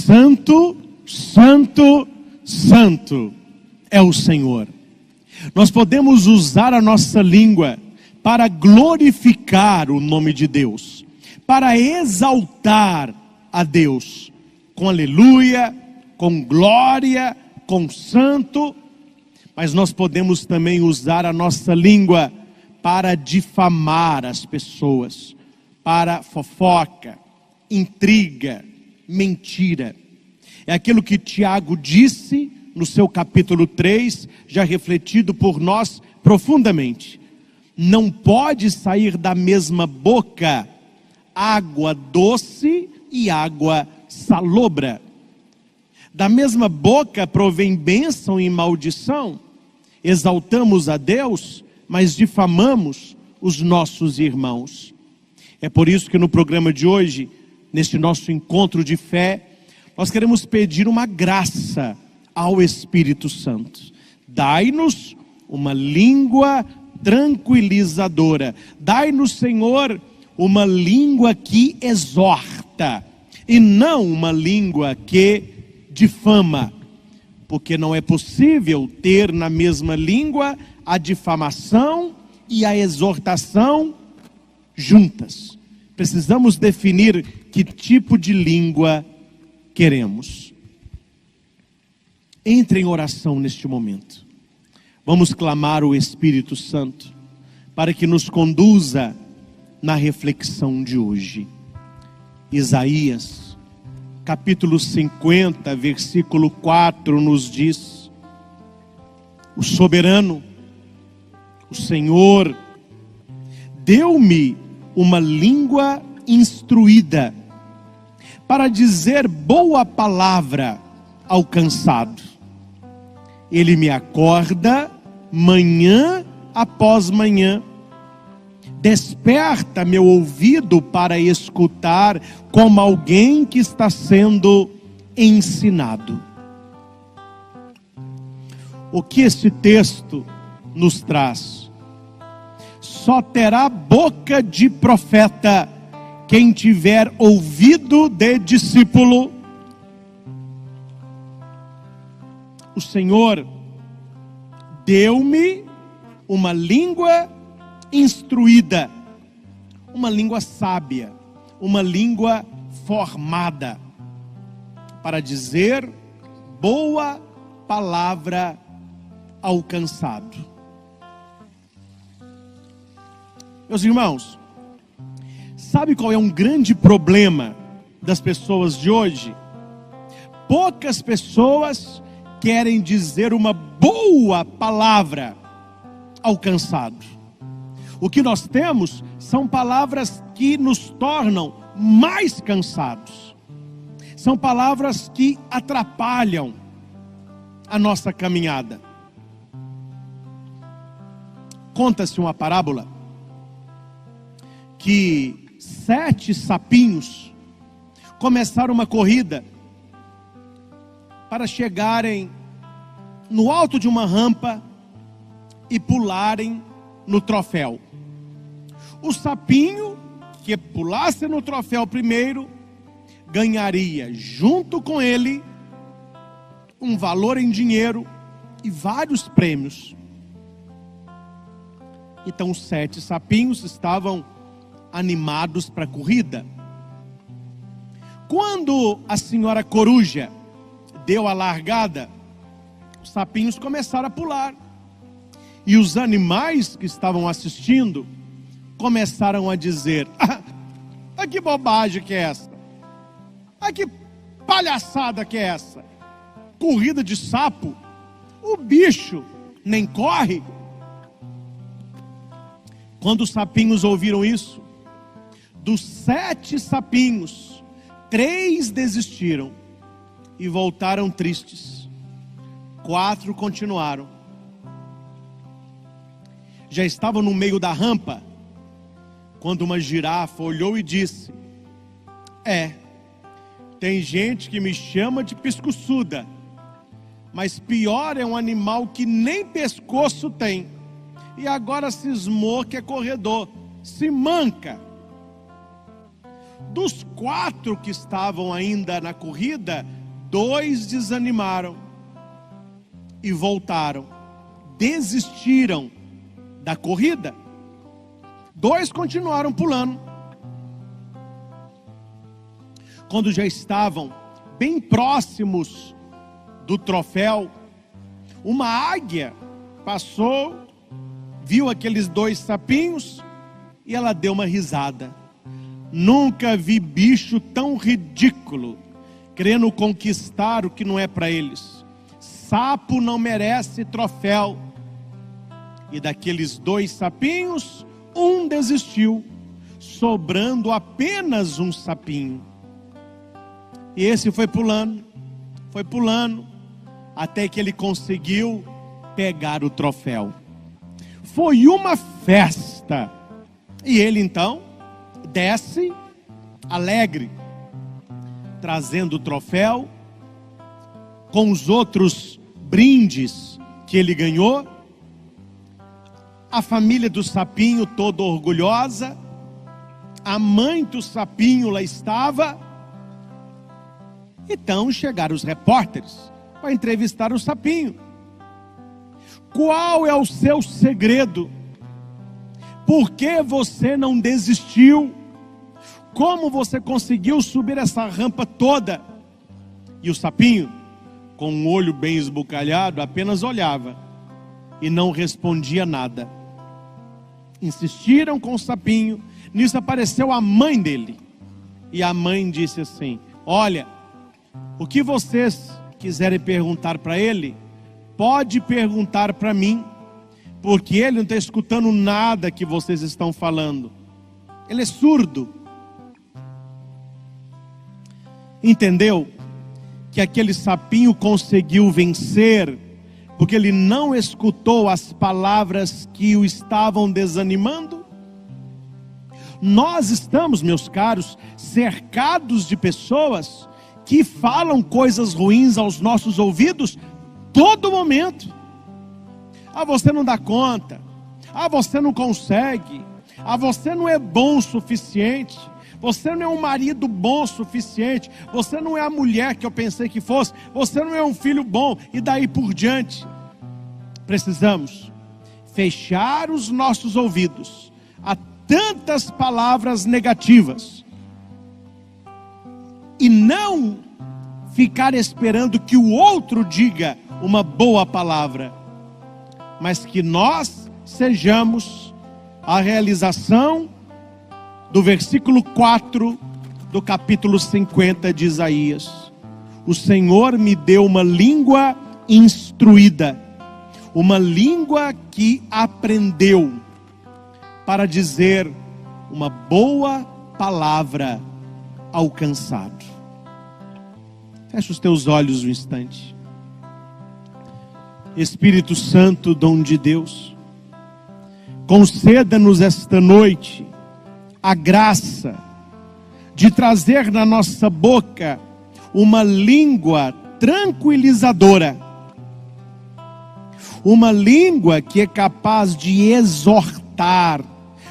Santo, Santo, Santo é o Senhor. Nós podemos usar a nossa língua para glorificar o nome de Deus, para exaltar a Deus, com aleluia, com glória, com santo, mas nós podemos também usar a nossa língua para difamar as pessoas, para fofoca, intriga, mentira. É aquilo que Tiago disse no seu capítulo 3, já refletido por nós profundamente. Não pode sair da mesma boca água doce e água salobra. Da mesma boca provém bênção e maldição. Exaltamos a Deus, mas difamamos os nossos irmãos. É por isso que no programa de hoje, neste nosso encontro de fé, nós queremos pedir uma graça ao Espírito Santo. Dai-nos uma língua tranquilizadora. Dai-nos, Senhor, uma língua que exorta, e não uma língua que difama, porque não é possível ter na mesma língua a difamação e a exortação juntas. Precisamos definir que tipo de língua queremos. Entre em oração neste momento. Vamos clamar o Espírito Santo para que nos conduza na reflexão de hoje. Isaías, capítulo 50, versículo 4 nos diz: o soberano, o Senhor, deu-me uma língua instruída para dizer boa palavra ao cansado. Ele me acorda manhã após manhã, desperta meu ouvido para escutar como alguém que está sendo ensinado. O que esse texto nos traz? Só terá boca de profeta quem tiver ouvido de discípulo. O Senhor deu-me uma língua instruída, uma língua sábia, uma língua formada, para dizer boa palavra ao cansado. Meus irmãos, sabe qual é um grande problema das pessoas de hoje? Poucas pessoas querem dizer uma boa palavra ao cansado. O que nós temos são palavras que nos tornam mais cansados. São palavras que atrapalham a nossa caminhada. Conta-se uma parábola que 7 sapinhos começaram uma corrida para chegarem no alto de uma rampa e pularem no troféu. O sapinho que pulasse no troféu primeiro ganharia junto com ele um valor em dinheiro e vários prêmios. Então os 7 sapinhos estavam animados para a corrida. Quando a senhora coruja deu a largada, os sapinhos começaram a pular. E os animais que estavam assistindo começaram a dizer: que bobagem que é essa? Que palhaçada que é essa? Corrida de sapo? O bicho nem corre. Quando os sapinhos ouviram isso, dos 7 sapinhos, 3 desistiram e voltaram tristes. 4 continuaram. Já estavam no meio da rampa, quando uma girafa olhou e disse: tem gente que me chama de pescoçuda, mas pior é um animal que nem pescoço tem, e agora cismou que é corredor, se manca. Dos 4 que estavam ainda na corrida, 2 desanimaram e voltaram, desistiram da corrida. 2 continuaram pulando. Quando já estavam bem próximos do troféu, uma águia passou, viu aqueles 2 sapinhos e ela deu uma risada. Nunca vi bicho tão ridículo, querendo conquistar o que não é para eles. Sapo não merece troféu. E daqueles 2 sapinhos, um desistiu, sobrando apenas um sapinho. E esse foi pulando, até que ele conseguiu pegar o troféu. Foi uma festa. E ele então desce alegre, trazendo o troféu com os outros brindes que ele ganhou. A família do sapinho toda orgulhosa. A mãe do sapinho lá estava. Então chegaram os repórteres para entrevistar o sapinho. Qual é o seu segredo? Por que você não desistiu? Como você conseguiu subir essa rampa toda? E o sapinho, com um olho bem esbugalhado, apenas olhava e não respondia nada. Insistiram com o sapinho. Nisso apareceu a mãe dele. E a mãe disse assim: olha, o que vocês quiserem perguntar para ele, pode perguntar para mim, porque ele não está escutando nada que vocês estão falando. Ele é surdo. Entendeu? Que aquele sapinho conseguiu vencer, porque ele não escutou as palavras que o estavam desanimando. Nós estamos, meus caros, cercados de pessoas que falam coisas ruins aos nossos ouvidos todo momento. Ah, você não dá conta. Ah, você não consegue. Ah, você não é bom o suficiente. Você não é um marido bom o suficiente. Você não é a mulher que eu pensei que fosse. Você não é um filho bom. E daí por diante. Precisamos fechar os nossos ouvidos a tantas palavras negativas. E não ficar esperando que o outro diga uma boa palavra, mas que nós sejamos a realização do versículo 4 do capítulo 50 de Isaías. O Senhor me deu uma língua instruída, uma língua que aprendeu, para dizer uma boa palavra ao cansado. Fecha os teus olhos um instante. Espírito Santo, dom de Deus, conceda-nos esta noite a graça de trazer na nossa boca uma língua tranquilizadora, uma língua que é capaz de exortar,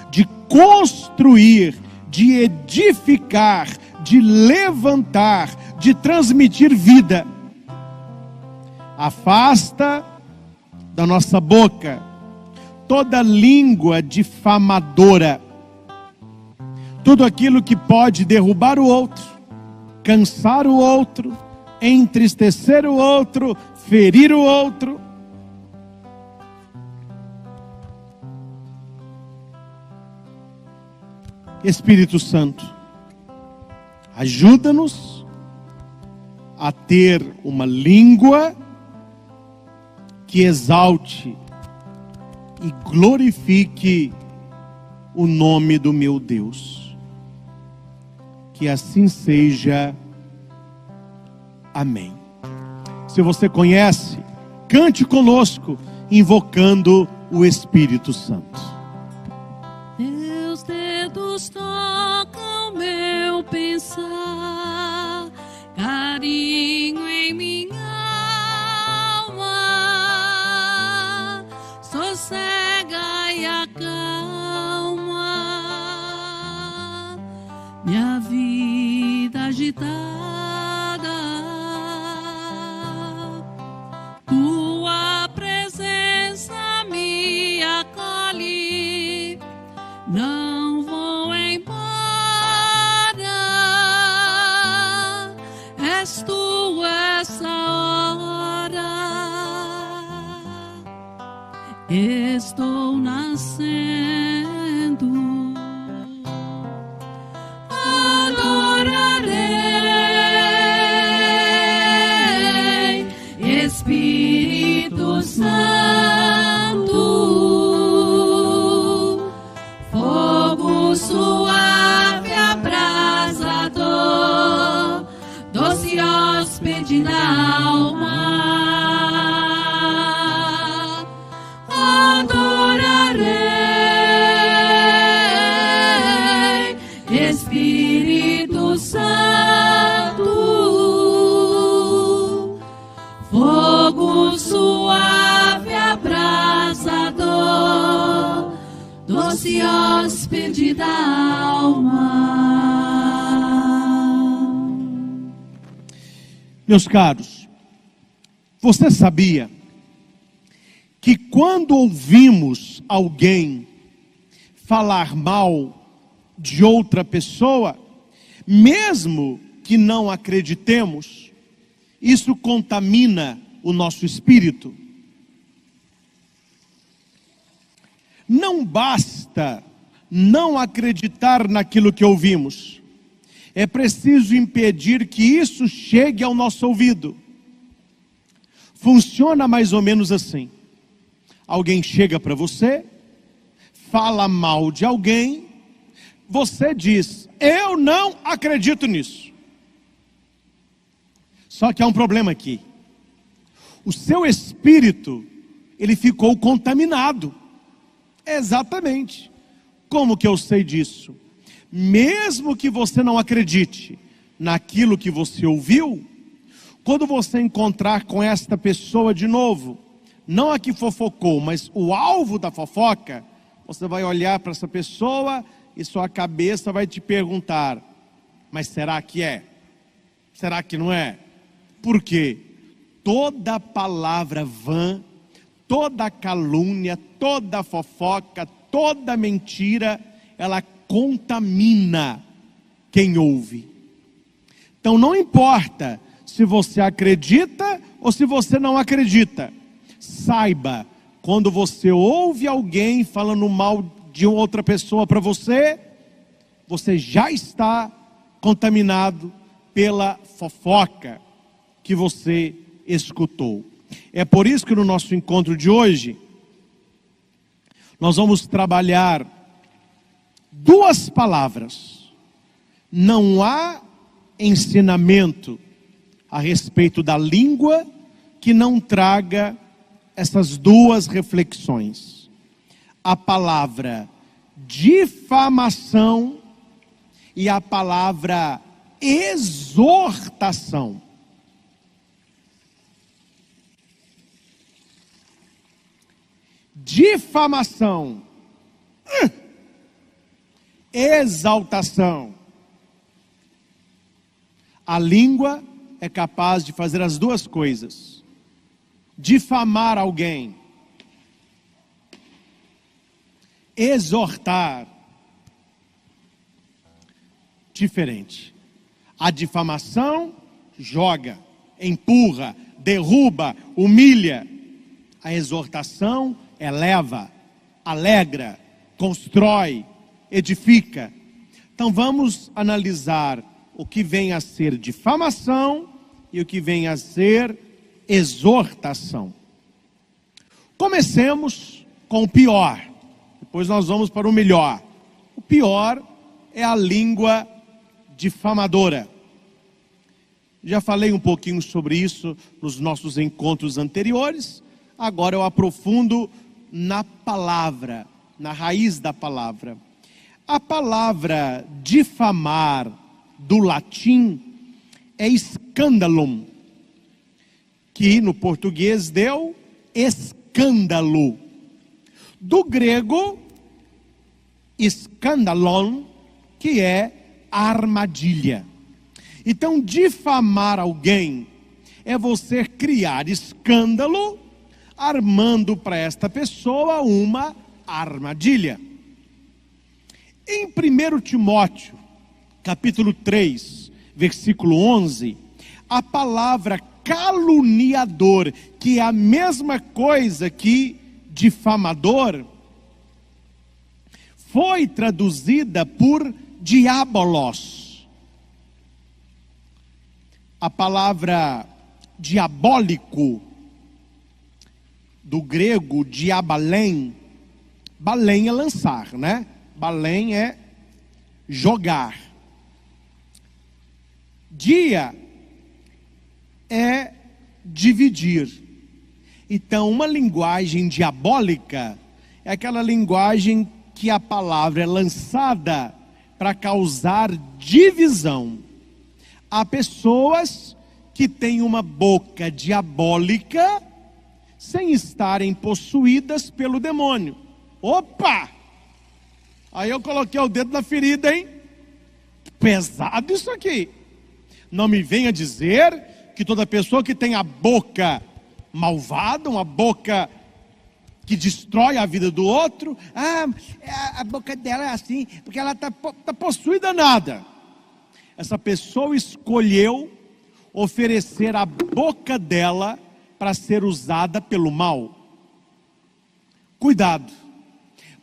de construir, de edificar, de levantar, de transmitir vida. Afasta da nossa boca toda língua difamadora, tudo aquilo que pode derrubar o outro, cansar o outro, entristecer o outro, ferir o outro. Espírito Santo, ajuda-nos a ter uma língua que exalte e glorifique o nome do meu Deus. Que assim seja. Amém. Se você conhece, cante conosco, invocando o Espírito Santo. Teus dedos tocam meu pensar, carinho em minha alma, sossega e acalma minha vida. agitada, tua presença me acolhe, não vou embora, és tu essa hora, estou nascendo, adorarei, Espírito Santo, fogo suave, abrasador, doce hóspede da alma. Adorarei, Espírito Santo, fogo suave, abrasador, doce hóspede da alma. Meus caros, você sabia que quando ouvimos alguém falar mal de outra pessoa, mesmo que não acreditemos, isso contamina o nosso espírito? Não basta não acreditar naquilo que ouvimos, é preciso impedir que isso chegue ao nosso ouvido. Funciona mais ou menos assim: alguém chega para você, fala mal de alguém, você diz, eu não acredito nisso. Só que há um problema aqui. O seu espírito, ele ficou contaminado. Exatamente. Como que eu sei disso? Mesmo que você não acredite naquilo que você ouviu, quando você encontrar com esta pessoa de novo, não a que fofocou, mas o alvo da fofoca, você vai olhar para essa pessoa e sua cabeça vai te perguntar, mas será que é? Será que não é? Por quê? Toda palavra vã, toda calúnia, toda fofoca, toda mentira, ela contamina quem ouve. Então não importa se você acredita ou se você não acredita. Saiba, quando você ouve alguém falando mal de outra pessoa para você, você já está contaminado pela fofoca que você escutou. É por isso que no nosso encontro de hoje, nós vamos trabalhar duas palavras. Não há ensinamento a respeito da língua que não traga essas duas reflexões. A palavra difamação e a palavra exortação. Difamação, exaltação. A língua é capaz de fazer as duas coisas. Difamar alguém, exortar. Diferente. A difamação joga, empurra, derruba, humilha. A exortação eleva, alegra, constrói, edifica. Então vamos analisar o que vem a ser difamação e o que vem a ser exortação. Comecemos com o pior, depois nós vamos para o melhor. O pior é a língua difamadora. Já falei um pouquinho sobre isso nos nossos encontros anteriores. Agora eu aprofundo na palavra, na raiz da palavra. A palavra difamar do latim é scandalum, que no português deu escândalo. Do grego, scandalon, que é armadilha. Então, difamar alguém é você criar escândalo, armando para esta pessoa uma armadilha. Em 1 Timóteo, capítulo 3, versículo 11, a palavra caluniador, que é a mesma coisa que difamador, foi traduzida por diabolos. A palavra diabólico, do grego diabalém, balém é lançar, né? Balém é jogar. Dia é dividir. Então, uma linguagem diabólica é aquela linguagem que a palavra é lançada para causar divisão. Há pessoas que têm uma boca diabólica sem estarem possuídas pelo demônio. Opa! Aí eu coloquei o dedo na ferida, hein? Pesado isso aqui. Não me venha dizer que toda pessoa que tem a boca malvada, uma boca que destrói a vida do outro, a boca dela é assim, porque ela está possuída nada. Essa pessoa escolheu oferecer a boca dela para ser usada pelo mal. Cuidado,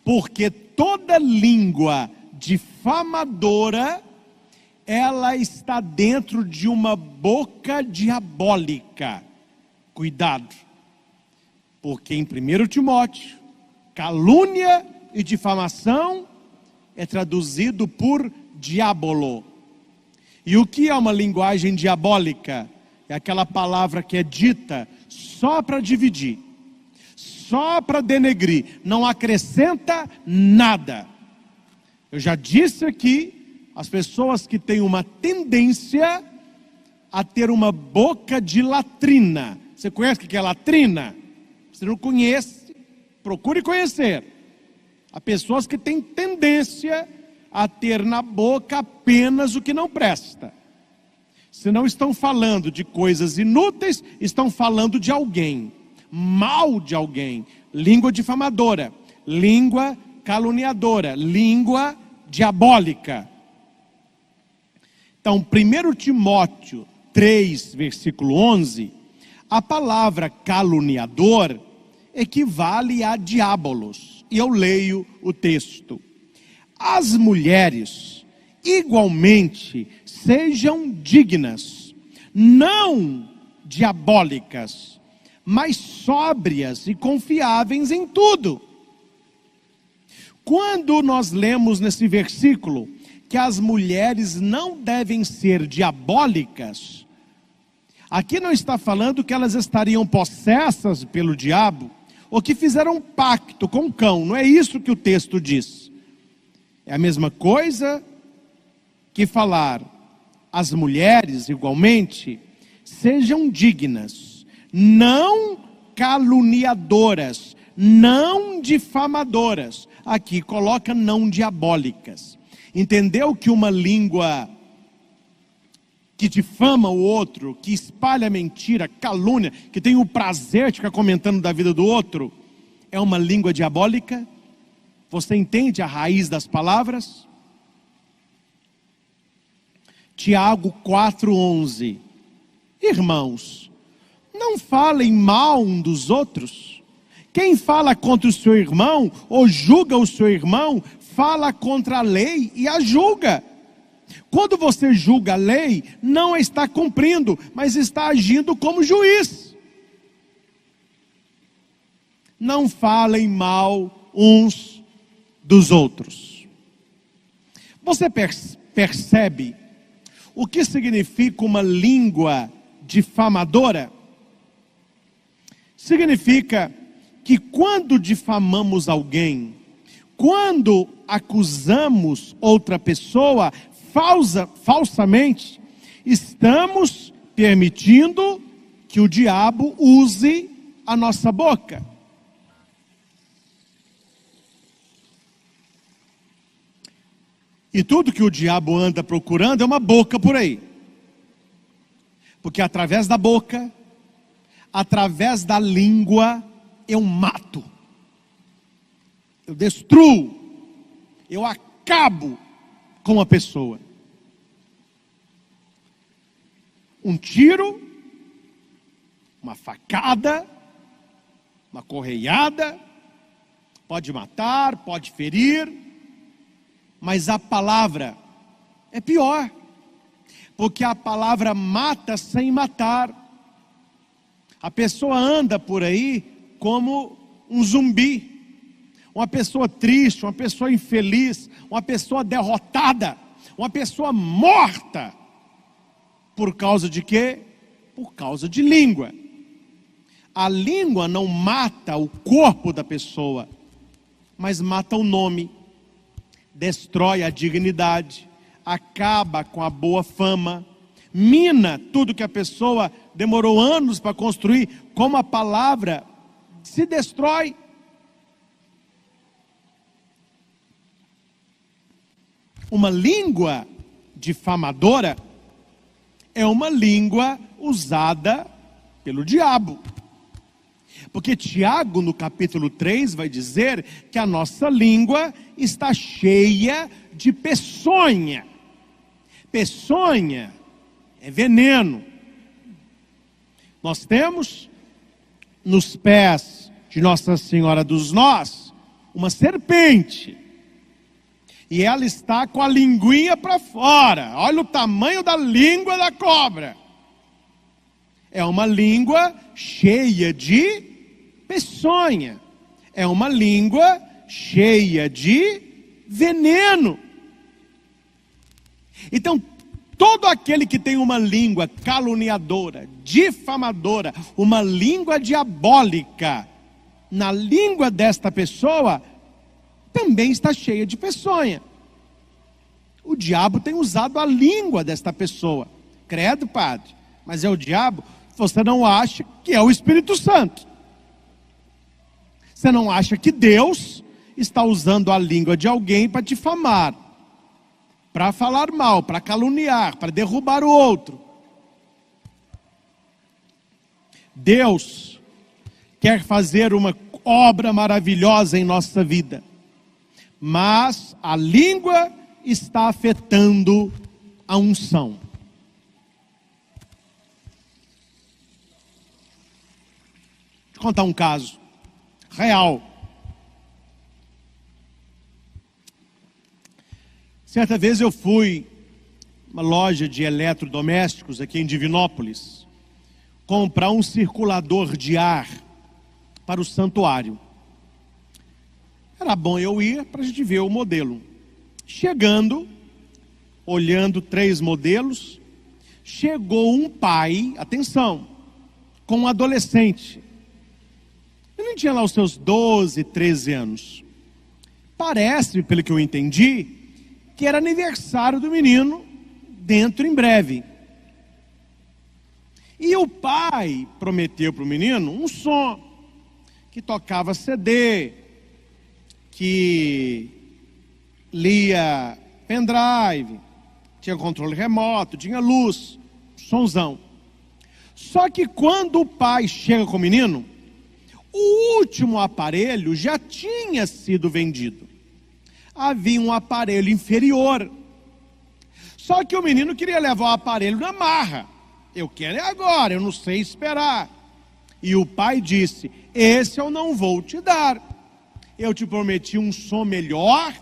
porque toda língua difamadora, ela está dentro de uma boca diabólica. Cuidado, porque em 1 Timóteo, calúnia e difamação é traduzido por diabolo. E o que é uma linguagem diabólica? É aquela palavra que é dita só para dividir, só para denegrir, não acrescenta nada. Eu já disse aqui, as pessoas que têm uma tendência a ter uma boca de latrina. Você conhece o que é latrina? Se não conhece, procure conhecer. Há pessoas que têm tendência a ter na boca apenas o que não presta. Se não estão falando de coisas inúteis, estão falando de alguém, mal de alguém. Língua difamadora, língua caluniadora, língua diabólica. Então, 1 Timóteo 3, versículo 11, a palavra caluniador equivale a diabolos. E eu leio o texto. As mulheres, igualmente, sejam dignas, não diabólicas, mas sóbrias e confiáveis em tudo. Quando nós lemos nesse versículo que as mulheres não devem ser diabólicas, aqui não está falando que elas estariam possessas pelo diabo, ou que fizeram um pacto com o cão, não é isso que o texto diz. É a mesma coisa que falar, as mulheres igualmente sejam dignas, não caluniadoras, não difamadoras. Aqui coloca não diabólicas. Entendeu que uma língua que difama o outro, que espalha mentira, calúnia, que tem o prazer de ficar comentando da vida do outro, é uma língua diabólica? Você entende a raiz das palavras? Tiago 4,11. Irmãos, não falem mal um dos outros. Quem fala contra o seu irmão, ou julga o seu irmão, fala contra a lei e a julga. Quando você julga a lei, não a está cumprindo, mas está agindo como juiz. Não falem mal uns dos outros. Você percebe o que significa uma língua difamadora? Significa que quando difamamos alguém, quando acusamos outra pessoa falsamente, estamos permitindo que o diabo use a nossa boca. E tudo que o diabo anda procurando é uma boca por aí. Porque através da boca, através da língua, eu mato, eu destruo, eu acabo com a pessoa. Um tiro, uma facada, uma correiada, pode matar, pode ferir, mas a palavra é pior, porque a palavra mata sem matar. A pessoa anda por aí como um zumbi, uma pessoa triste, uma pessoa infeliz, uma pessoa derrotada, uma pessoa morta. Por causa de quê? Por causa de língua. A língua não mata o corpo da pessoa, mas mata o nome, destrói a dignidade, acaba com a boa fama, mina tudo que a pessoa demorou anos para construir. Como a palavra se destrói. Uma língua difamadora é uma língua usada pelo diabo. Porque Tiago, no capítulo 3, vai dizer que a nossa língua está cheia de peçonha. Peçonha é veneno. Nós temos nos pés de Nossa Senhora dos Nós uma serpente. E ela está com a linguinha para fora. Olha o tamanho da língua da cobra. É uma língua cheia de peçonha. É uma língua cheia de veneno. Então, todo aquele que tem uma língua caluniadora, difamadora, uma língua diabólica, na língua desta pessoa, também está cheia de peçonha. O diabo tem usado a língua desta pessoa. Credo, padre, mas é o diabo. Você não acha que é o Espírito Santo. Você não acha que Deus está usando a língua de alguém para difamar, para falar mal, para caluniar, para derrubar o outro. Deus quer fazer uma obra maravilhosa em nossa vida, mas a língua está afetando a unção. Deixa eu contar um caso real. Certa vez eu fui numa loja de eletrodomésticos aqui em Divinópolis comprar um circulador de ar para o santuário. Era bom eu ir para a gente ver o modelo. Chegando, olhando 3 modelos, chegou um pai, atenção, com um adolescente. Ele tinha lá os seus 12, 13 anos. Parece, pelo que eu entendi, que era aniversário do menino dentro em breve. E o pai prometeu para o menino um som que tocava CD, que lia pendrive, tinha controle remoto, tinha luz, sonzão. Só que quando o pai chega com o menino, o último aparelho já tinha sido vendido. Havia um aparelho inferior. Só que o menino queria levar o aparelho na marra. Eu quero é agora, eu não sei esperar. E o pai disse: esse eu não vou te dar. Eu te prometi um som melhor.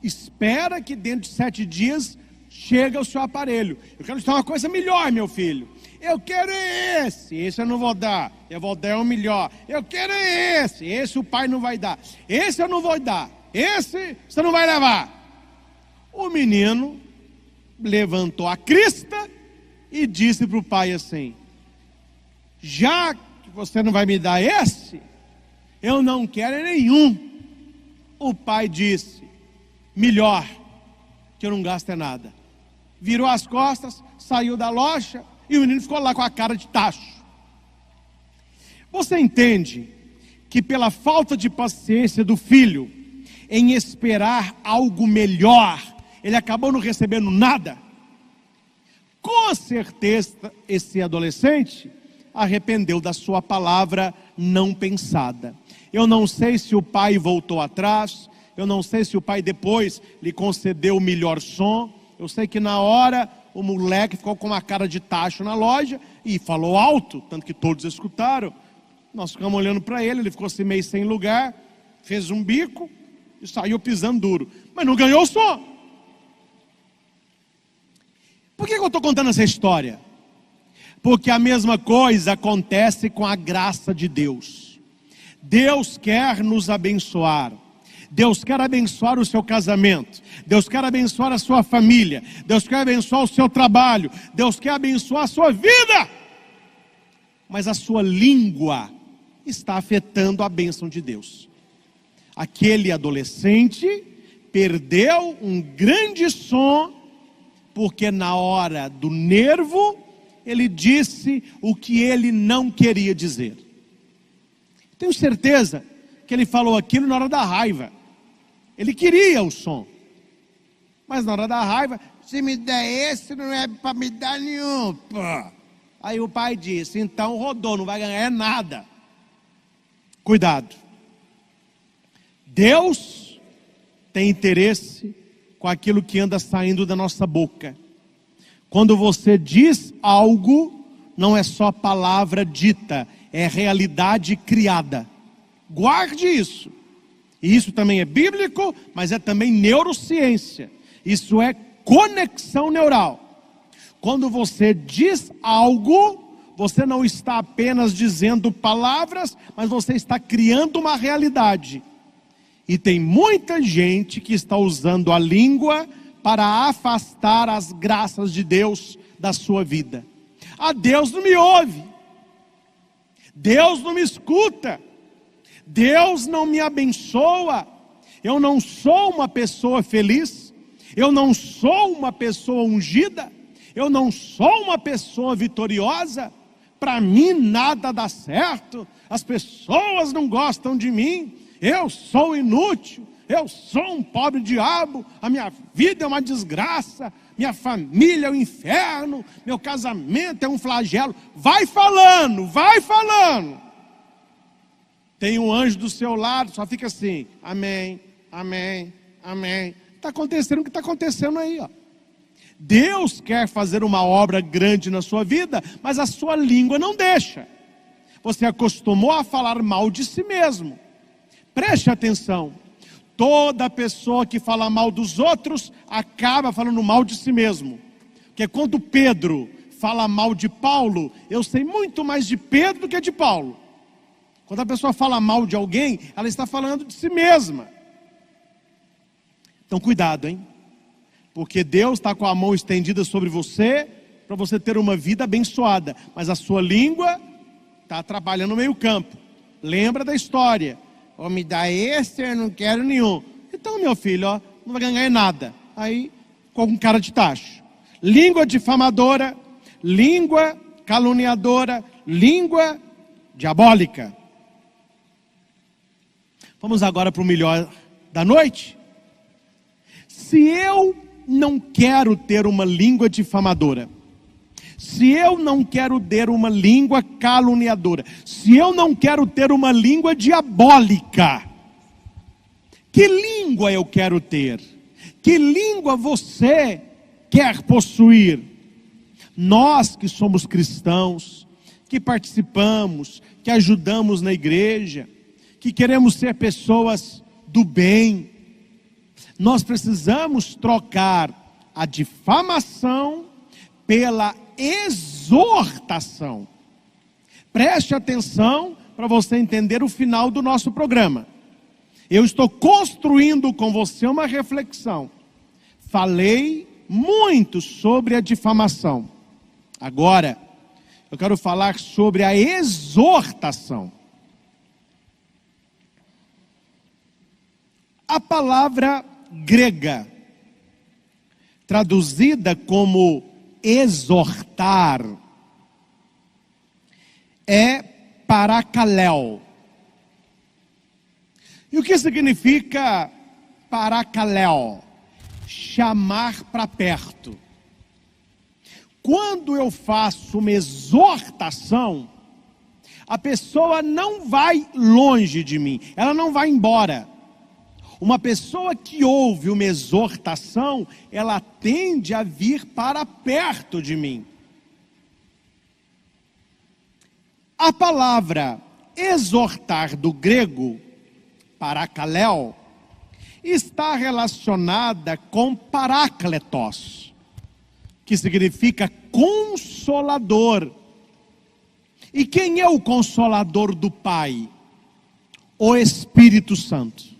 Espera que dentro de 7 dias chega o seu aparelho. Eu quero te dar uma coisa melhor, meu filho. Eu quero esse eu não vou dar. Eu vou dar um melhor. Eu quero esse o pai não vai dar. Esse eu não vou dar. Esse você não vai levar. O menino levantou a crista e disse para o pai assim: já que você não vai me dar esse, eu não quero nenhum. O pai disse: melhor, que eu não gasto nada. Virou as costas, saiu da loja e o menino ficou lá com a cara de tacho. Você entende que pela falta de paciência do filho em esperar algo melhor, ele acabou não recebendo nada? Com certeza, esse adolescente arrependeu da sua palavra não pensada. Eu não sei se o pai voltou atrás, eu não sei se o pai depois lhe concedeu o melhor som. Eu sei que na hora o moleque ficou com uma cara de tacho na loja e falou alto, tanto que todos escutaram. Nós ficamos olhando para ele, ele ficou assim meio sem lugar, fez um bico e saiu pisando duro. Mas não ganhou o som. Por que eu estou contando essa história? Porque a mesma coisa acontece com a graça de Deus. Deus quer nos abençoar. Deus quer abençoar o seu casamento. Deus quer abençoar a sua família. Deus quer abençoar o seu trabalho. Deus quer abençoar a sua vida. Mas a sua língua está afetando a bênção de Deus. Aquele adolescente perdeu um grande som, porque na hora do nervo, ele disse o que ele não queria dizer. Tenho certeza que ele falou aquilo na hora da raiva. Ele queria o som. Mas na hora da raiva, se me der esse, não é para me dar nenhum. Pô. Aí o pai disse, então rodou, não vai ganhar nada. Cuidado. Deus tem interesse com aquilo que anda saindo da nossa boca. Quando você diz algo, não é só palavra dita, é realidade criada. Guarde isso. E isso também é bíblico, mas é também neurociência. Isso é conexão neural. Quando você diz algo, você não está apenas dizendo palavras, mas você está criando uma realidade. E tem muita gente que está usando a língua para afastar as graças de Deus da sua vida. Ah, Deus não me ouve. Deus não me escuta. Deus não me abençoa. Eu não sou uma pessoa feliz. Eu não sou uma pessoa ungida. Eu não sou uma pessoa vitoriosa. Para mim nada dá certo. As pessoas não gostam de mim. Eu sou inútil. Eu sou um pobre diabo. A minha vida é uma desgraça. Minha família é um inferno. Meu casamento é um flagelo. Vai falando, vai falando. Tem um anjo do seu lado, só fica assim, amém, amém, amém. Está acontecendo o que está acontecendo aí, ó. Deus quer fazer uma obra grande na sua vida, mas a sua língua não deixa. Você acostumou a falar mal de si mesmo. Preste atenção. Toda pessoa que fala mal dos outros, acaba falando mal de si mesmo. Porque quando Pedro fala mal de Paulo, eu sei muito mais de Pedro do que de Paulo. Quando a pessoa fala mal de alguém, ela está falando de si mesma. Então cuidado, hein? Porque Deus está com a mão estendida sobre você, para você ter uma vida abençoada. Mas a sua língua está trabalhando no meio campo. Lembra da história. Ou me dá esse, eu não quero nenhum. Então, meu filho, ó, não vai ganhar nada. Aí, com cara de tacho. Língua difamadora, língua caluniadora, língua diabólica. Vamos agora para o melhor da noite. Se eu não quero ter uma língua difamadora, se eu não quero ter uma língua caluniadora, se eu não quero ter uma língua diabólica, que língua eu quero ter? Que língua você quer possuir? Nós que somos cristãos, que participamos, que ajudamos na igreja, que queremos ser pessoas do bem, nós precisamos trocar a difamação pela exortação. Preste atenção para você entender o final do nosso programa. Eu estou construindo com você uma reflexão. Falei muito sobre a difamação. Agora, eu quero falar sobre a exortação. A palavra grega, traduzida como exortar, é paracaléu. E o que significa paracaléu? Chamar para perto. Quando eu faço uma exortação, a pessoa não vai longe de mim, ela não vai embora. Uma pessoa que ouve uma exortação, ela tende a vir para perto de mim. A palavra exortar do grego, parakaleo, está relacionada com parácletos, que significa consolador. E quem é o consolador do Pai? O Espírito Santo.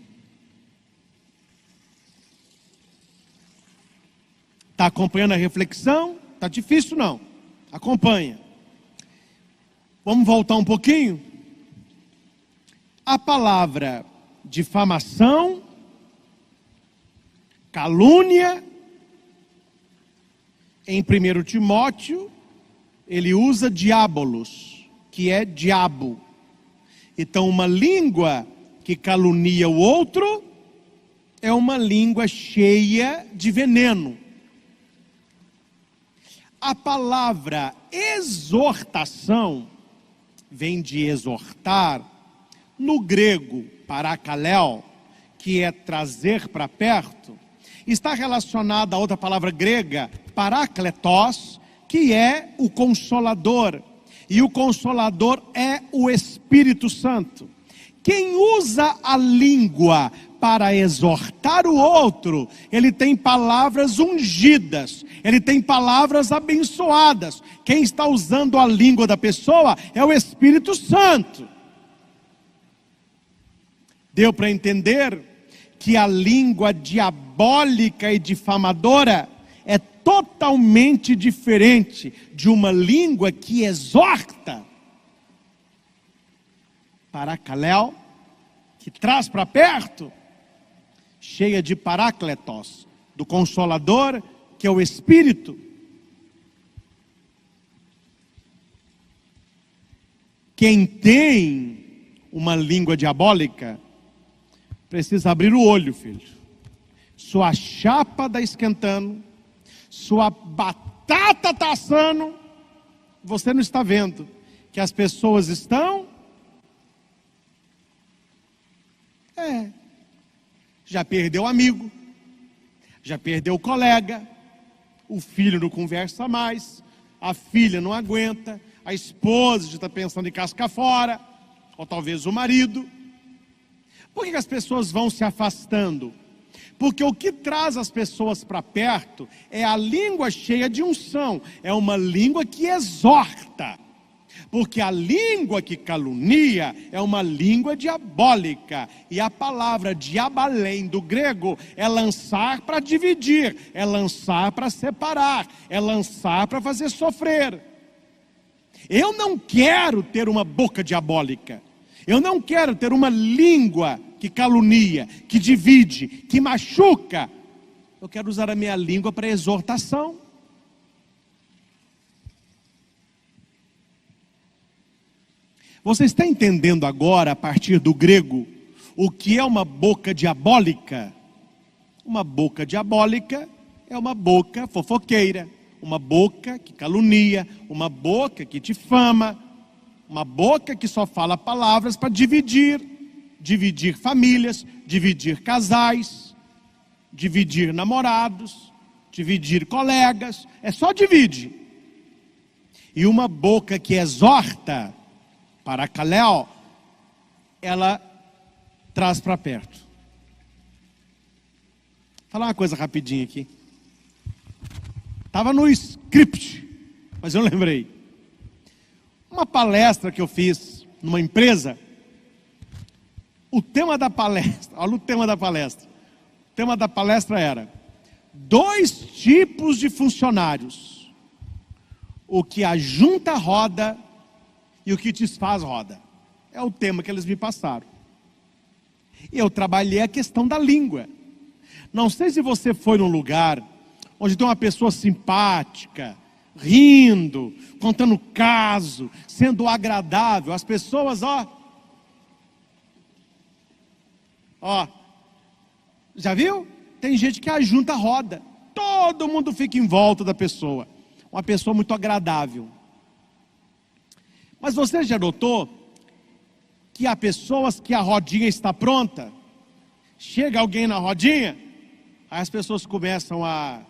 Está acompanhando a reflexão? Está difícil não? Acompanha. Vamos voltar um pouquinho? A palavra difamação, calúnia, em 1 Timóteo, ele usa diabolos, que é diabo. Então, uma língua que calunia o outro é uma língua cheia de veneno. A palavra exortação vem de exortar, no grego parakaleo, que é trazer para perto, está relacionada a outra palavra grega, parakletos, que é o consolador. E o consolador é o Espírito Santo. Quem usa a língua para exortar o outro, ele tem palavras ungidas, ele tem palavras abençoadas. Quem está usando a língua da pessoa é o Espírito Santo. Deu para entender que a língua diabólica e difamadora é totalmente diferente de uma língua que exorta. Parakaleo, que traz para perto, cheia de parácletos, do Consolador, que é o Espírito. Quem tem uma língua diabólica, precisa abrir o olho, filho. Sua chapa está esquentando, sua batata está assando, você não está vendo que as pessoas estão... já perdeu amigo, já perdeu colega, o filho não conversa mais, a filha não aguenta, a esposa já está pensando em cascar fora, ou talvez o marido. Por que as pessoas vão se afastando? Porque o que traz as pessoas para perto é a língua cheia de unção, é uma língua que exorta. Porque a língua que calunia é uma língua diabólica. E a palavra diabalém do grego é lançar para dividir, é lançar para separar, é lançar para fazer sofrer. Eu não quero ter uma boca diabólica. Eu não quero ter uma língua que calunia, que divide, que machuca. Eu quero usar a minha língua para exortação. Você está entendendo agora, a partir do grego, o que é uma boca diabólica? Uma boca diabólica é uma boca fofoqueira, uma boca que calunia, uma boca que difama, uma boca que só fala palavras para dividir famílias, dividir casais, dividir namorados, dividir colegas, é só divide. E uma boca que exorta, parakaleo, ela traz para perto. Vou falar uma coisa rapidinho aqui. Estava no script, mas eu lembrei. Uma palestra que eu fiz numa empresa, o tema da palestra, olha o tema da palestra. O tema da palestra era 2 tipos de funcionários. O que ajunta roda e o que desfaz roda. É o tema que eles me passaram. E eu trabalhei a questão da língua. Não sei se você foi num lugar onde tem uma pessoa simpática, rindo, contando caso, sendo agradável. As pessoas, já viu? Tem gente que ajunta roda. Todo mundo fica em volta da pessoa. uma pessoa muito agradável. Mas você já notou que há pessoas que a rodinha está pronta, chega alguém na rodinha, aí as pessoas começam a...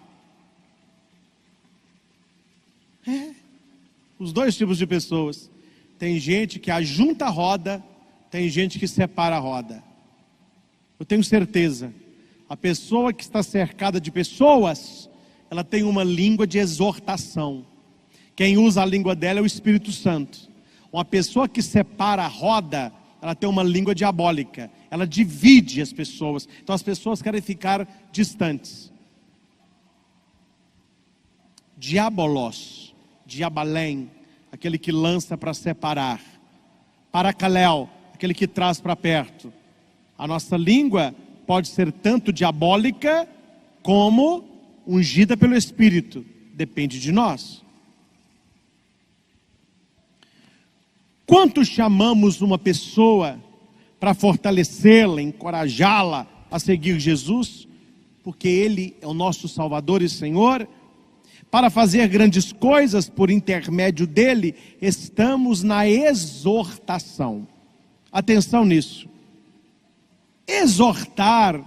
Os dois tipos de pessoas. Tem gente que ajunta a roda, tem gente que separa a roda. Eu tenho certeza, a pessoa que está cercada de pessoas, ela tem uma língua de exortação. Quem usa a língua dela é o Espírito Santo. Uma pessoa que separa a roda, ela tem uma língua diabólica. Ela divide as pessoas. Então as pessoas querem ficar distantes. Diabolos, diabalém, aquele que lança para separar. Paracaléu, aquele que traz para perto. A nossa língua pode ser tanto diabólica como ungida pelo Espírito. Depende de nós. Quanto chamamos uma pessoa para fortalecê-la, encorajá-la a seguir Jesus, porque Ele é o nosso Salvador e Senhor, para fazer grandes coisas por intermédio dEle, estamos na exortação. Atenção nisso. Exortar,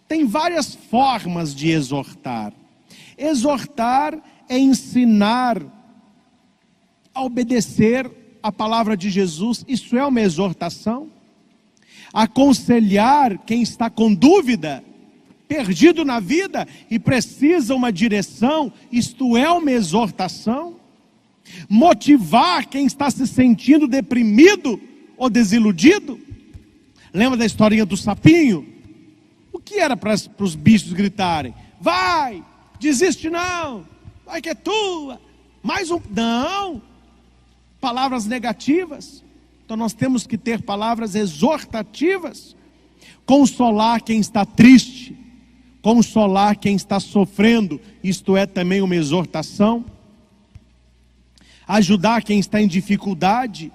tem várias formas de exortar. Exortar é ensinar a obedecer a palavra de Jesus, isso é uma exortação. Aconselhar quem está com dúvida, perdido na vida e precisa uma direção, isto é uma exortação. Motivar quem está se sentindo deprimido ou desiludido. Lembra da historinha do sapinho? O que era para os bichos gritarem? Vai, desiste não, vai que é tua, mais um, não. Palavras negativas. Então nós temos que ter palavras exortativas. Consolar quem está triste, consolar quem está sofrendo, isto é também uma exortação. Ajudar quem está em dificuldade,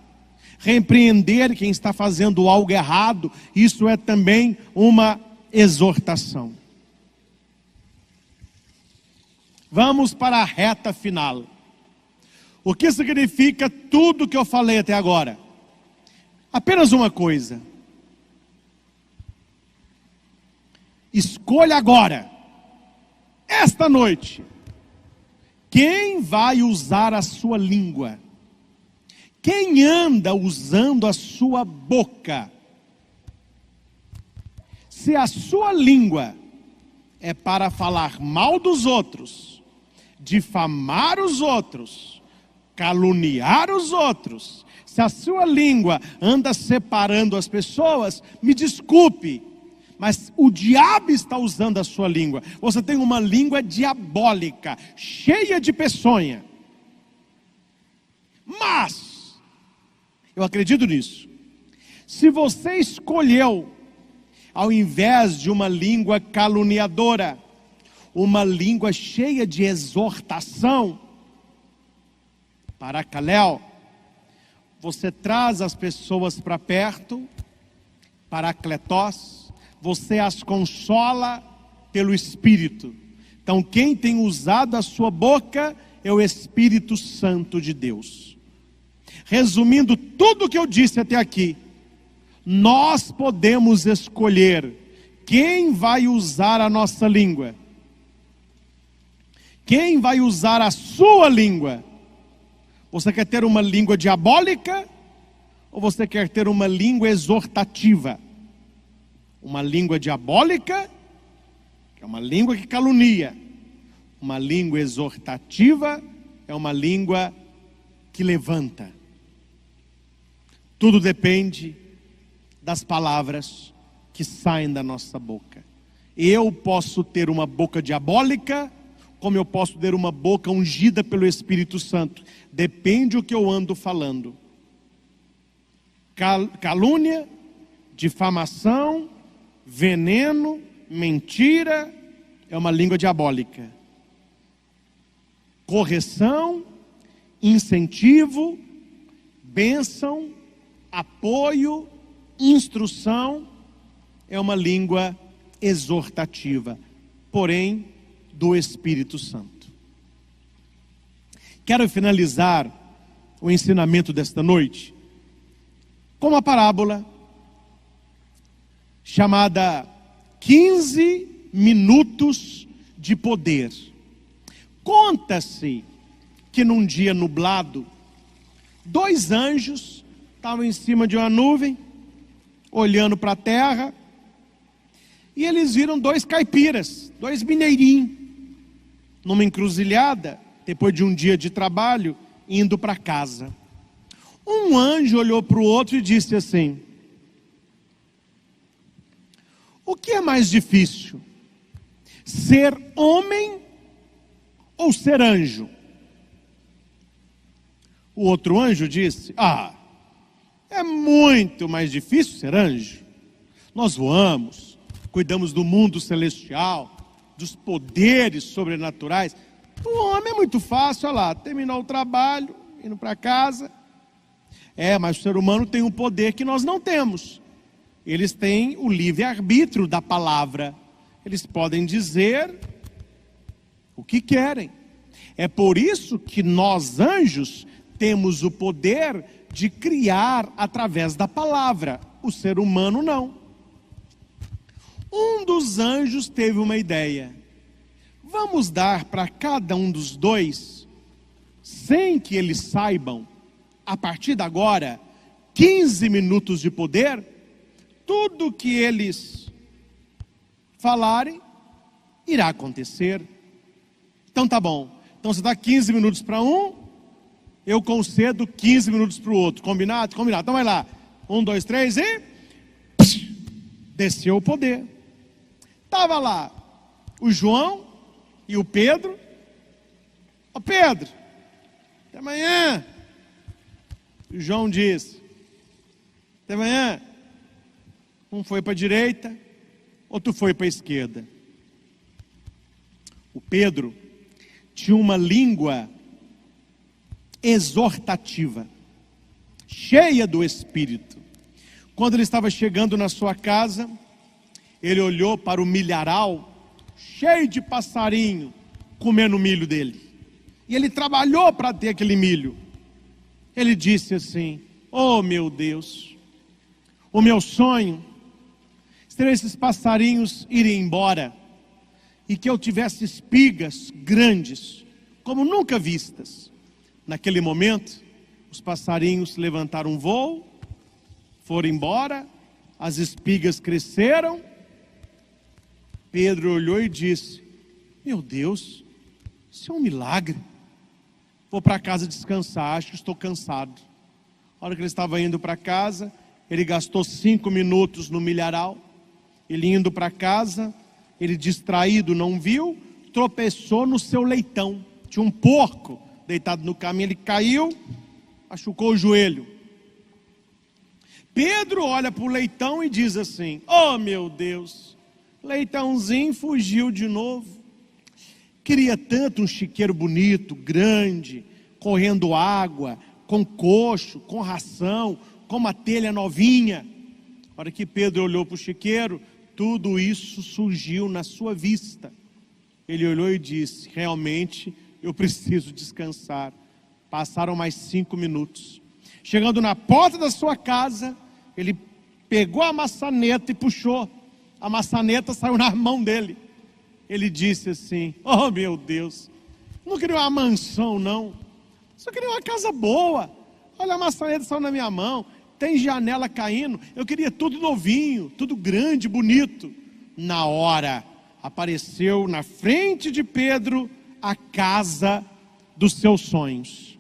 repreender quem está fazendo algo errado, isso é também uma exortação. Vamos para a reta final. O que significa tudo que eu falei até agora? Apenas uma coisa. Escolha agora, esta noite, quem vai usar a sua língua? Quem anda usando a sua boca? Se a sua língua é para falar mal dos outros, difamar os outros, caluniar os outros, se a sua língua anda separando as pessoas, me desculpe, mas o diabo está usando a sua língua. Você tem uma língua diabólica, cheia de peçonha. Mas, eu acredito nisso, se você escolheu, ao invés de uma língua caluniadora, uma língua cheia de exortação, Paracaléu, você traz as pessoas para perto, Paracletós, você as consola pelo Espírito. Então quem tem usado a sua boca é o Espírito Santo de Deus. Resumindo tudo o que eu disse até aqui, nós podemos escolher quem vai usar a nossa língua. Quem vai usar a sua língua? Você quer ter uma língua diabólica? Ou você quer ter uma língua exortativa? Uma língua diabólica, que é uma língua que calunia. Uma língua exortativa é uma língua que levanta. Tudo depende das palavras que saem da nossa boca. Eu posso ter uma boca diabólica, como eu posso ter uma boca ungida pelo Espírito Santo. Depende do que eu ando falando. Calúnia, difamação, veneno, mentira, é uma língua diabólica. Correção, incentivo, bênção, apoio, instrução, é uma língua exortativa, porém do Espírito Santo. Quero finalizar o ensinamento desta noite com uma parábola chamada 15 minutos de poder. Conta-se que num dia nublado, 2 anjos estavam em cima de uma nuvem, olhando para a terra, e eles viram 2 caipiras, 2 mineirinhos, numa encruzilhada, depois de um dia de trabalho, indo para casa. Um anjo olhou para o outro e disse assim: o que é mais difícil? Ser homem ou ser anjo? O outro anjo disse: é muito mais difícil ser anjo. Nós voamos, cuidamos do mundo celestial, dos poderes sobrenaturais. O homem é muito fácil, olha lá, terminou o trabalho, indo para casa. Mas o ser humano tem um poder que nós não temos. Eles têm o livre-arbítrio da palavra. Eles podem dizer o que querem. É por isso que nós, anjos, temos o poder de criar através da palavra. O ser humano não. Um dos anjos teve uma ideia: vamos dar para cada um dos 2, sem que eles saibam, a partir de agora, 15 minutos de poder. Tudo que eles falarem, irá acontecer. Então tá bom. Então você dá 15 minutos para um, eu concedo 15 minutos para o outro. Combinado? Combinado. Então vai lá. 1, 2, 3 e... desceu o poder. Estava lá o João e o Pedro. Ô Pedro, até amanhã. O João disse: até amanhã. Um foi para a direita, outro foi para a esquerda. O Pedro tinha uma língua exortativa, cheia do Espírito. Quando ele estava chegando na sua casa, ele olhou para o milharal, cheio de passarinho, comendo o milho dele. E ele trabalhou para ter aquele milho. Ele disse assim: oh meu Deus, o meu sonho seria esses passarinhos irem embora, e que eu tivesse espigas grandes, como nunca vistas. Naquele momento, os passarinhos levantaram voo, foram embora, as espigas cresceram. Pedro olhou e disse: meu Deus, isso é um milagre. Vou para casa descansar, acho que estou cansado. A hora que ele estava indo para casa, ele gastou 5 minutos no milharal. Ele indo para casa, ele distraído não viu, tropeçou no seu leitão. Tinha um porco deitado no caminho, ele caiu, machucou o joelho. Pedro olha para o leitão e diz assim: oh meu Deus, leitãozinho fugiu de novo. Queria tanto um chiqueiro bonito, grande, correndo água, com coxo, com ração, com uma telha novinha. A hora que Pedro olhou para o chiqueiro, tudo isso surgiu na sua vista. Ele olhou e disse: realmente eu preciso descansar. Passaram mais 5 minutos. Chegando na porta da sua casa, ele pegou a maçaneta e puxou. A maçaneta saiu na mão dele. Ele disse assim: oh meu Deus, não queria uma mansão não, só queria uma casa boa. Olha, a maçaneta saiu na minha mão, tem janela caindo, eu queria tudo novinho, tudo grande, bonito. Na hora, apareceu na frente de Pedro a casa dos seus sonhos.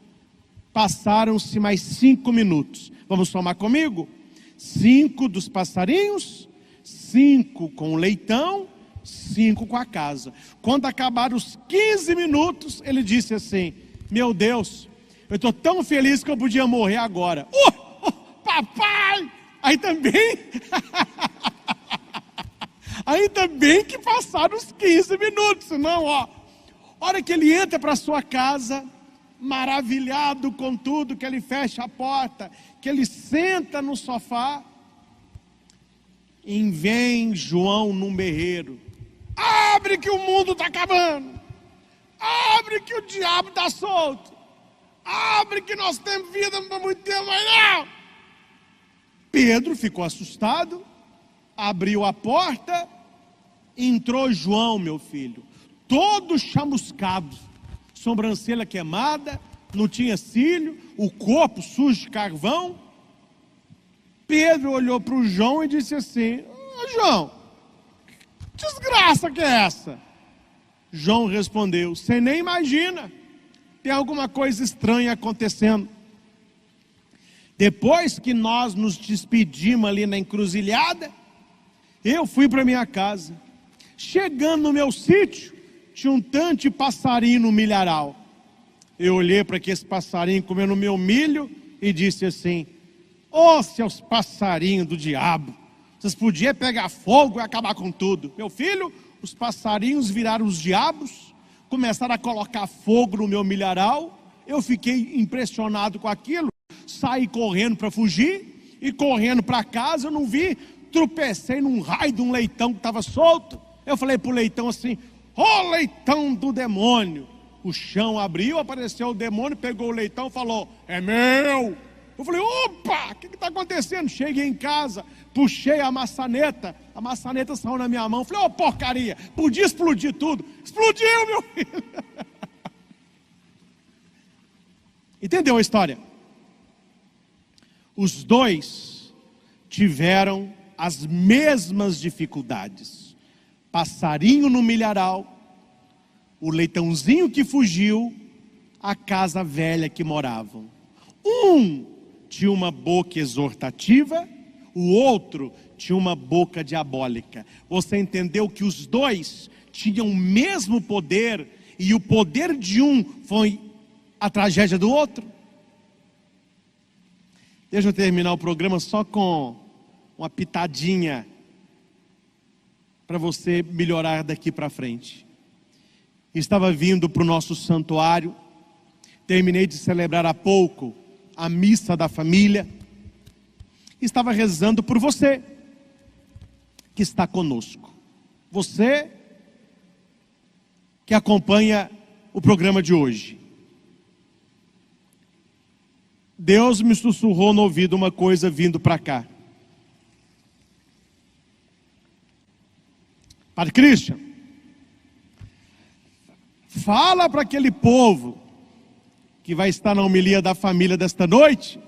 Passaram-se mais 5 minutos. Vamos somar comigo? 5 dos passarinhos, 5 com o leitão, 5 com a casa. Quando acabaram os 15 minutos, ele disse assim: meu Deus, eu estou tão feliz que eu podia morrer agora. Papai! Aí também ainda bem que passaram os 15 minutos. Senão, a hora que ele entra para sua casa, maravilhado com tudo, que ele fecha a porta, que ele senta no sofá, e vem João num berreiro: abre que o mundo está acabando, abre que o diabo está solto. abre que nós temos vida para muito tempo, mas não. Pedro ficou assustado, abriu a porta, entrou João, meu filho, todo chamuscado, sobrancelha queimada, não tinha cílio, o corpo sujo de carvão. Pedro olhou para o João e disse assim: João, que desgraça que é essa? João respondeu: você nem imagina, tem alguma coisa estranha acontecendo. Depois que nós nos despedimos ali na encruzilhada, eu fui para minha casa. Chegando no meu sítio, tinha um tanto de passarinho no milharal. Eu olhei para aqueles passarinhos comendo meu milho e disse assim: ô seus passarinhos do diabo, vocês podiam pegar fogo e acabar com tudo. Meu filho, os passarinhos viraram os diabos, começaram a colocar fogo no meu milharal. Eu fiquei impressionado com aquilo, saí correndo para fugir, e correndo para casa eu não vi, tropecei num raio de um leitão que estava solto. Eu falei para o leitão assim: ô leitão do demônio. O chão abriu, apareceu o demônio, pegou o leitão e falou: é meu. Eu falei: opa, o que está acontecendo? Cheguei em casa, puxei a maçaneta saiu na minha mão. Falei: ô porcaria, podia explodir tudo. Explodiu, meu filho. Entendeu a história? Os dois tiveram as mesmas dificuldades. Passarinho no milharal, o leitãozinho que fugiu, a casa velha que moravam. Um tinha uma boca exortativa, o outro tinha uma boca diabólica. Você entendeu que os dois tinham o mesmo poder, e o poder de um foi a tragédia do outro? Deixa eu terminar o programa só com uma pitadinha para você melhorar daqui para frente. Estava vindo para o nosso santuário, terminei de celebrar há pouco a missa da família, estava rezando por você que está conosco, você que acompanha o programa de hoje. Deus me sussurrou no ouvido uma coisa vindo para cá: Padre Christian, fala para aquele povo que vai estar na homilia da família desta noite,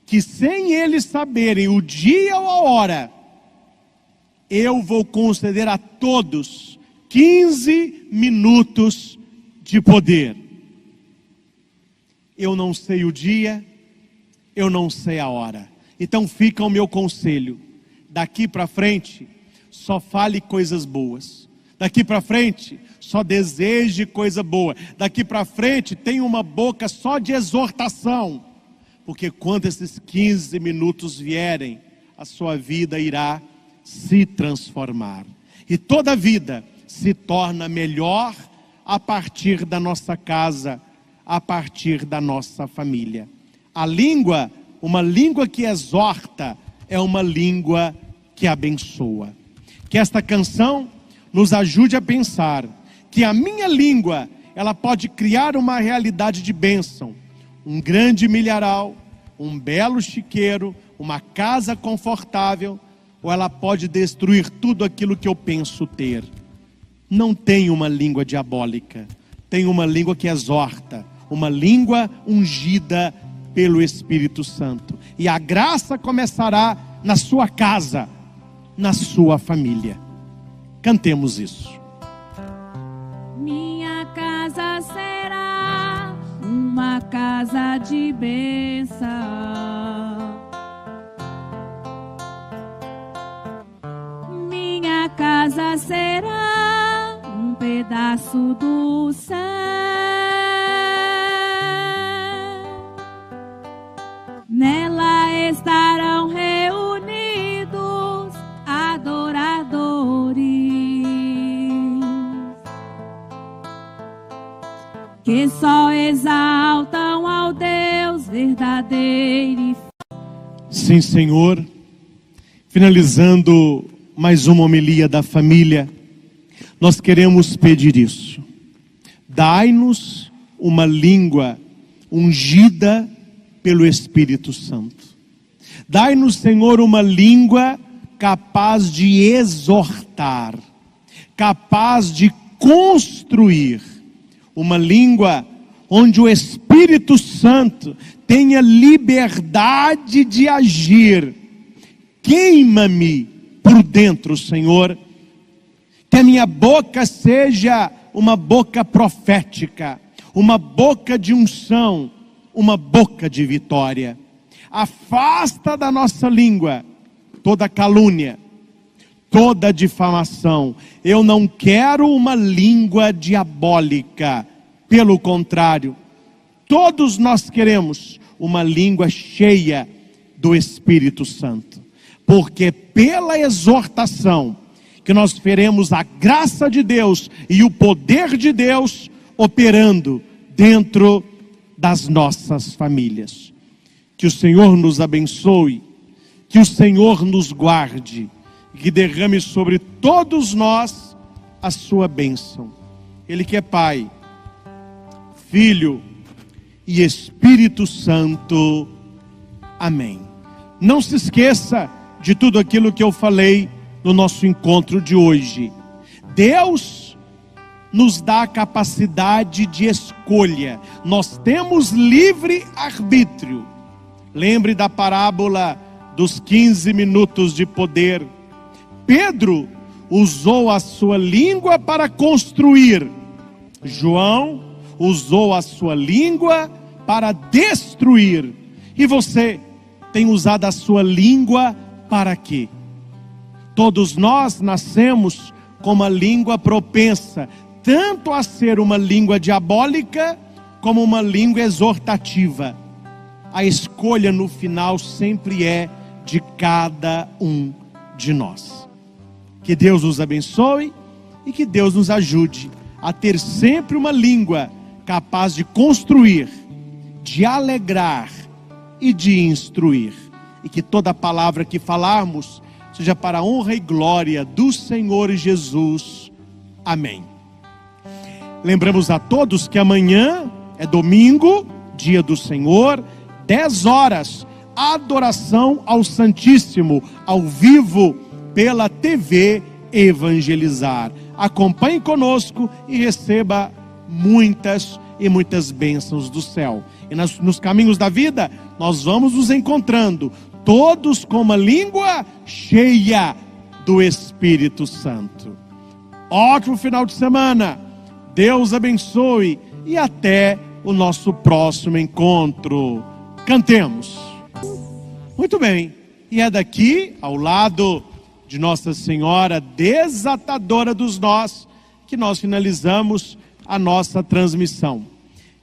que sem eles saberem o dia ou a hora, eu vou conceder a todos 15 minutos de poder. Eu não sei o dia, eu não sei a hora. Então fica o meu conselho: daqui para frente, só fale coisas boas. Daqui para frente, só deseje coisa boa. Daqui para frente, tenha uma boca só de exortação. Porque quando esses 15 minutos vierem, a sua vida irá se transformar. E toda vida se torna melhor a partir da nossa casa, a partir da nossa família. A língua, uma língua que exorta, é uma língua que abençoa. Que esta canção nos ajude a pensar que a minha língua, ela pode criar uma realidade de bênção, um grande milharal, um belo chiqueiro, uma casa confortável, ou ela pode destruir tudo aquilo que eu penso ter. Não tem uma língua diabólica, tem uma língua que exorta, uma língua ungida pelo Espírito Santo. E a graça começará na sua casa, na sua família. Cantemos isso. Minha casa será uma casa de bênção. Minha casa será um pedaço do céu. Nela estarão reunidos adoradores que só exaltam ao Deus verdadeiro. Sim, Senhor. Finalizando mais uma homilia da família, nós queremos pedir isso: dai-nos uma língua ungida pelo Espírito Santo. Dai-nos, Senhor, uma língua capaz de exortar, capaz de construir, uma língua onde o Espírito Santo tenha liberdade de agir. Queima-me por dentro, Senhor, que a minha boca seja uma boca profética, uma boca de unção, uma boca de vitória. Afasta da nossa língua toda calúnia, toda difamação. Eu não quero uma língua diabólica. Pelo contrário, todos nós queremos uma língua cheia do Espírito Santo. Porque pela exortação que nós veremos a graça de Deus e o poder de Deus operando dentro das nossas famílias. Que o Senhor nos abençoe, que o Senhor nos guarde, que derrame sobre todos nós a sua bênção. Ele que é Pai, Filho e Espírito Santo. Amém. Não se esqueça de tudo aquilo que eu falei no nosso encontro de hoje. Deus nos dá a capacidade de escolha. Nós temos livre arbítrio. Lembre da parábola dos 15 minutos de poder. Pedro usou a sua língua para construir. João usou a sua língua para destruir. E você tem usado a sua língua para quê? Todos nós nascemos com uma língua propensa, tanto a ser uma língua diabólica, como uma língua exortativa. A escolha no final sempre é de cada um de nós. Que Deus nos abençoe e que Deus nos ajude a ter sempre uma língua capaz de construir, de alegrar e de instruir. E que toda palavra que falarmos seja para a honra e glória do Senhor Jesus. Amém. Lembramos a todos que amanhã é domingo, dia do Senhor, 10 horas, adoração ao Santíssimo, ao vivo, pela TV Evangelizar. Acompanhe conosco e receba muitas e muitas bênçãos do céu. E nos caminhos da vida, nós vamos nos encontrando, todos com uma língua cheia do Espírito Santo. Ótimo final de semana. Deus abençoe e até o nosso próximo encontro. Cantemos. Muito bem. E é daqui, ao lado de Nossa Senhora Desatadora dos Nós, que nós finalizamos a nossa transmissão.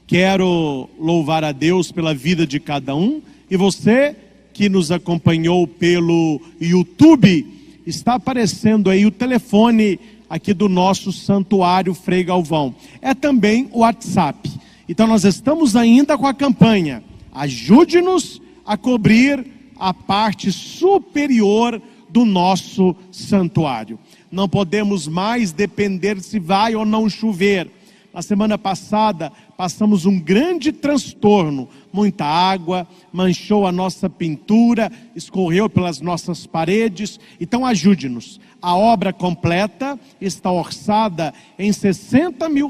Quero louvar a Deus pela vida de cada um. E você que nos acompanhou pelo YouTube, está aparecendo aí o telefone aqui do nosso Santuário Frei Galvão. É também o WhatsApp. Então nós estamos ainda com a campanha. Ajude-nos a cobrir a parte superior do nosso santuário. Não podemos mais depender se vai ou não chover. Na semana passada, passamos um grande transtorno. Muita água, manchou a nossa pintura, escorreu pelas nossas paredes. Então ajude-nos. A obra completa está orçada em R$60 mil,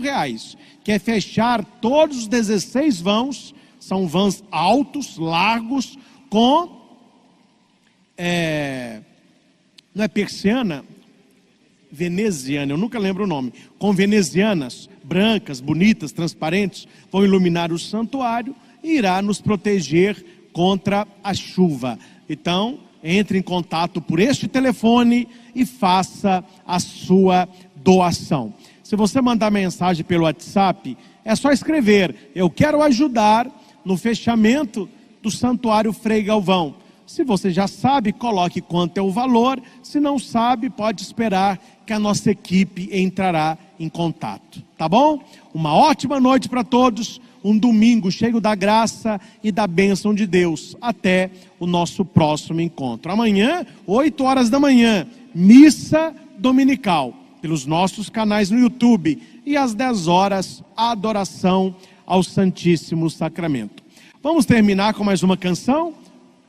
que é fechar todos os 16 vãos. São vãos altos, largos, com... não é persiana? Veneziana, eu nunca lembro o nome. Com venezianas, brancas, bonitas, transparentes, vão iluminar o santuário e irá nos proteger contra a chuva. Então, entre em contato por este telefone e faça a sua doação. Se você mandar mensagem pelo WhatsApp, é só escrever: eu quero ajudar no fechamento do Santuário Frei Galvão. Se você já sabe, coloque quanto é o valor. Se não sabe, pode esperar que a nossa equipe entrará em contato. Tá bom? Uma ótima noite para todos. Um domingo cheio da graça e da bênção de Deus. Até o nosso próximo encontro. Amanhã, 8 horas da manhã, missa dominical, pelos nossos canais no YouTube. E às 10 horas, a adoração ao Santíssimo Sacramento. Vamos terminar com mais uma canção,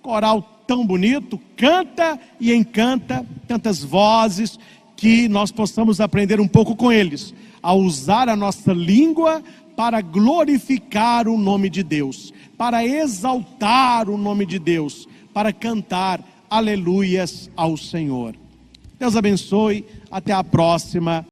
coral tão bonito, canta e encanta, tantas vozes, que nós possamos aprender um pouco com eles, a usar a nossa língua para glorificar o nome de Deus, para exaltar o nome de Deus, para cantar aleluias ao Senhor. Deus abençoe, até a próxima.